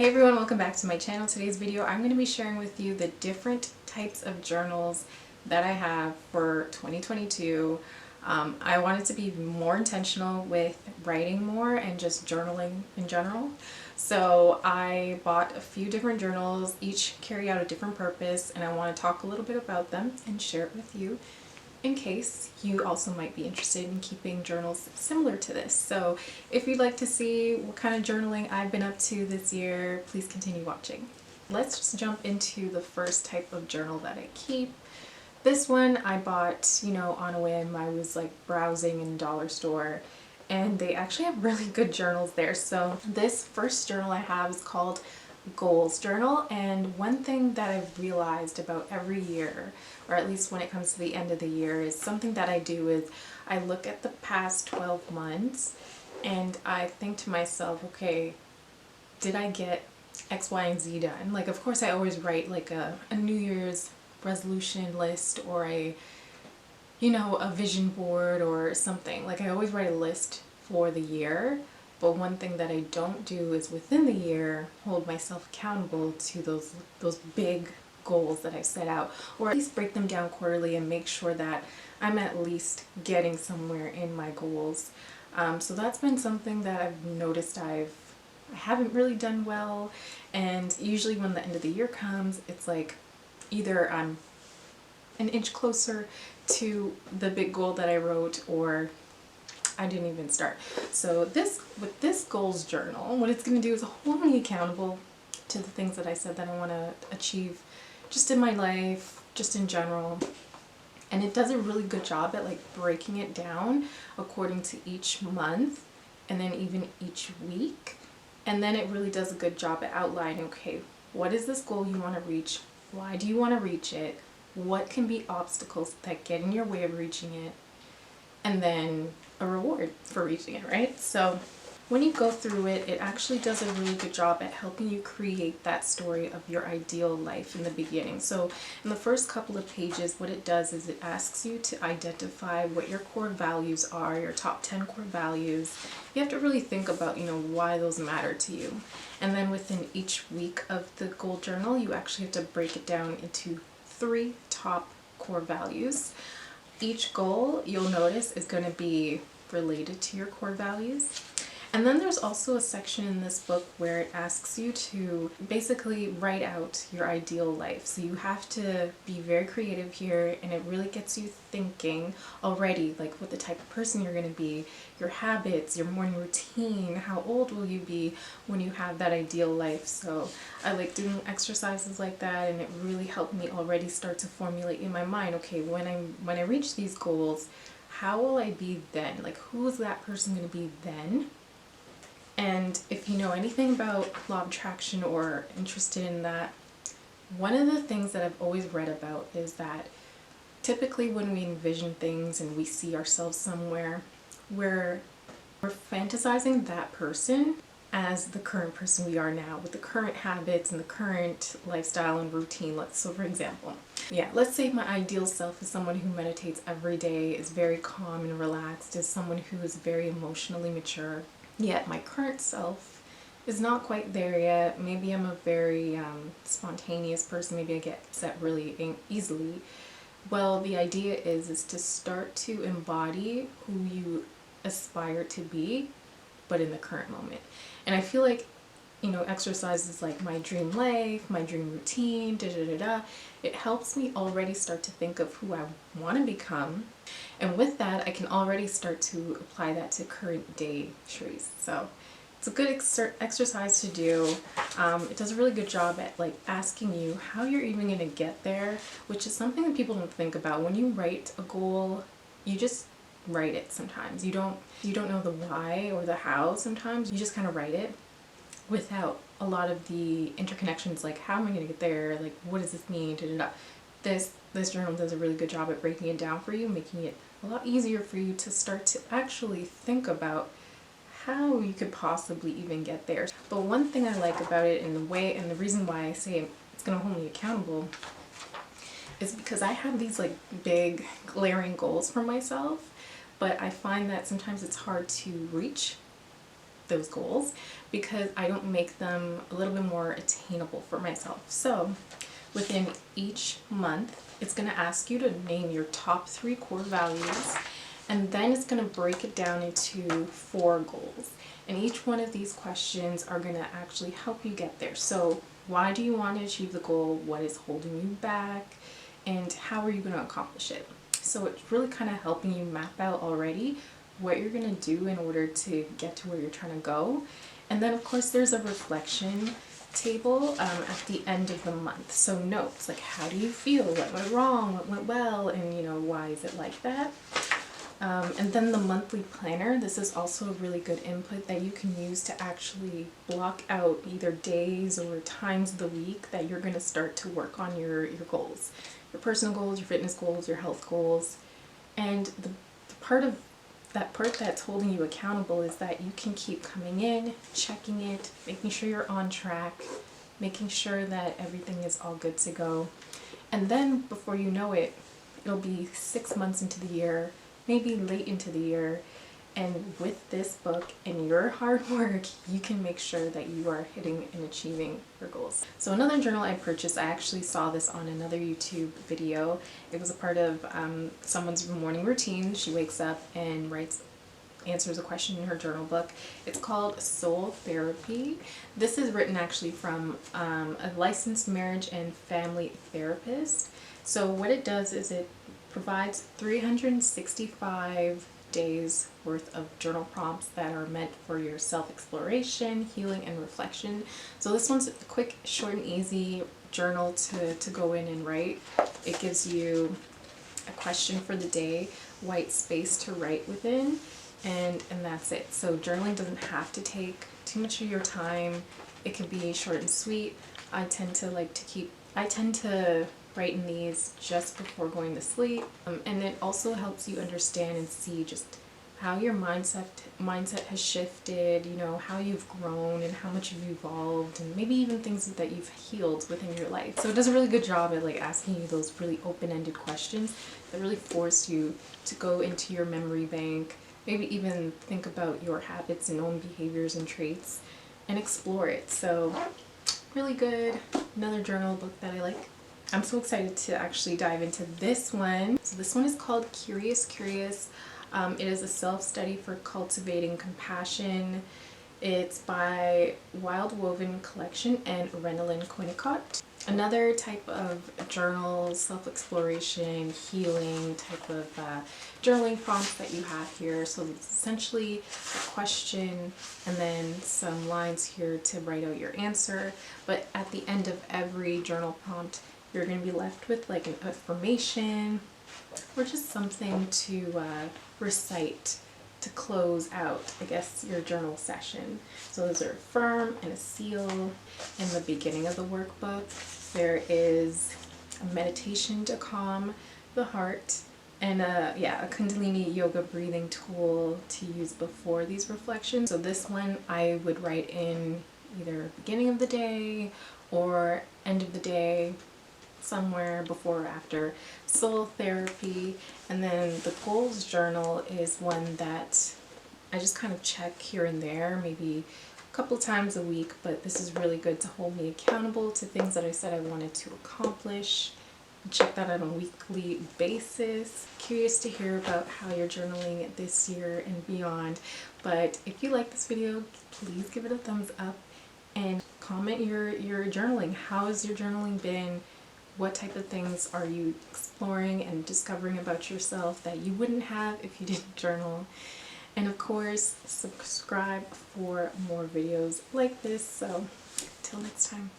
Hey everyone, welcome back to my channel. Today's video I'm going to be sharing with you the different types of journals that I have for 2022. I wanted to be more intentional with writing more and just journaling in general. So I bought a few different journals, each carry out a different purpose, and I want to talk a little bit about them and share it with you in case you also might be interested in keeping journals similar to this. So if you'd like to see what kind of journaling I've been up to this year, please continue watching. Let's just jump into the first type of journal that I keep. This one I bought, on a whim. I was like browsing in a dollar store and they actually have really good journals there. So this first journal I have is called Goals Journal, and one thing that I've realized about every year, or at least when it comes to the end of the year, is something that I do is I look at the past 12 months and I think to myself, okay, did I get X, Y, and Z done? Like, of course I always write like a New Year's resolution list or a vision board or something. Like, I always write a list for the year. But one thing that I don't do is within the year hold myself accountable to those big goals that I've set out, or at least break them down quarterly and make sure that I'm at least getting somewhere in my goals. So that's been something that I've noticed I haven't really done well, and usually when the end of the year comes, it's like either I'm an inch closer to the big goal that I wrote, or I didn't even start. So with this goals journal, what it's going to do is hold me accountable to the things that I said that I want to achieve just in my life, just in general. And it does a really good job at like breaking it down according to each month and then even each week. And then it really does a good job at outlining, okay, what is this goal you want to reach? Why do you want to reach it? What can be obstacles that get in your way of reaching it? And then a reward for reaching it, right? So when you go through it, it actually does a really good job at helping you create that story of your ideal life in the beginning. So in the first couple of pages, what it does is it asks you to identify what your core values are, your top 10 core values. You have to really think about, why those matter to you. And then within each week of the goal journal, you actually have to break it down into 3 top core values. Each goal, you'll notice, is going to be related to your core values. And then there's also a section in this book where it asks you to basically write out your ideal life. So you have to be very creative here, and it really gets you thinking already, like what the type of person you're going to be, your habits, your morning routine, how old will you be when you have that ideal life. So I like doing exercises like that, and it really helped me already start to formulate in my mind, okay, when I reach these goals, how will I be then? Like, who is that person going to be then? And if you know anything about law of attraction or interested in that, one of the things that I've always read about is that typically when we envision things and we see ourselves somewhere, we're fantasizing that person as the current person we are now, with the current habits and the current lifestyle and routine. So for example, let's say my ideal self is someone who meditates every day, is very calm and relaxed, is someone who is very emotionally mature. Yet my current self is not quite there yet. Maybe I'm a very spontaneous person. Maybe I get upset really easily. Well, the idea is to start to embody who you aspire to be, but in the current moment. And I feel like, exercises like my dream life, my dream routine, it helps me already start to think of who I want to become. And with that, I can already start to apply that to current day Sherese. So it's a good exercise to do. It does a really good job at like asking you how you're even going to get there, which is something that people don't think about. When you write a goal, you just write it sometimes. You don't know the why or the how sometimes. You just kind of write it without a lot of the interconnections, like how am I going to get there, like what does this mean, This journal does a really good job at breaking it down for you, making it a lot easier for you to start to actually think about how you could possibly even get there. But one thing I like about it, and the reason why I say it's going to hold me accountable, is because I have these like big glaring goals for myself, but I find that sometimes it's hard to reach those goals because I don't make them a little bit more attainable for myself. So within each month, it's going to ask you to name your top 3 core values, and then it's going to break it down into 4 goals. And each one of these questions are going to actually help you get there. So why do you want to achieve the goal? What is holding you back? And how are you going to accomplish it? So it's really kind of helping you map out already what you're going to do in order to get to where you're trying to go. And then of course there's a reflection table at the end of the month. So notes like, how do you feel? What went wrong? What went well? And you know, why is it like that? And then the monthly planner. This is also a really good input that you can use to actually block out either days or times of the week that you're going to start to work on your goals. Your personal goals, your fitness goals, your health goals. And the part that's holding you accountable is that you can keep coming in, checking it, making sure you're on track, making sure that everything is all good to go. And then before you know it, it'll be 6 months into the year, maybe late into the year, and with this book and your hard work, you can make sure that you are hitting and achieving your goals. So another journal I purchased, I actually saw this on another YouTube video. It was a part of someone's morning routine. She wakes up and answers a question in her journal book. It's called Soul Therapy. This is written actually from a licensed marriage and family therapist. So what it does is it provides 365 days worth of journal prompts that are meant for your self-exploration, healing, and reflection. So this one's a quick, short, and easy journal to go in and write. It gives you a question for the day, white space to write within, and that's it. So journaling doesn't have to take too much of your time. It can be short and sweet. I tend to write in these just before going to sleep, and it also helps you understand and see just how your mindset has shifted, you know, how you've grown and how much you've evolved, and maybe even things that you've healed within your life. So it does a really good job at like asking you those really open-ended questions that really force you to go into your memory bank, maybe even think about your habits and own behaviors and traits and explore it. So really good. Another journal book that I like. I'm so excited to actually dive into this one. So this one is called Curious Curious. It is a self-study for cultivating compassion. It's by Wild Woven Collection and Renelyn Quinnicott. Another type of journal, self-exploration, healing type of journaling prompts that you have here. So it's essentially a question and then some lines here to write out your answer. But at the end of every journal prompt, you're going to be left with like an affirmation or just something to recite to close out, I guess, your journal session. So those are affirm and a seal. In the beginning of the workbook, there is a meditation to calm the heart and a Kundalini yoga breathing tool to use before these reflections. So this one I would write in either beginning of the day or end of the day, somewhere before or after. Soul Therapy, and then the goals journal is one that I just kind of check here and there, maybe a couple times a week, but this is really good to hold me accountable to things that I said I wanted to accomplish. Check that on a weekly basis. Curious to hear about how you're journaling this year and beyond. But if you like this video, please give it a thumbs up and comment your journaling. How has your journaling been? What type of things are you exploring and discovering about yourself that you wouldn't have if you didn't journal? And of course, subscribe for more videos like this. So, till next time.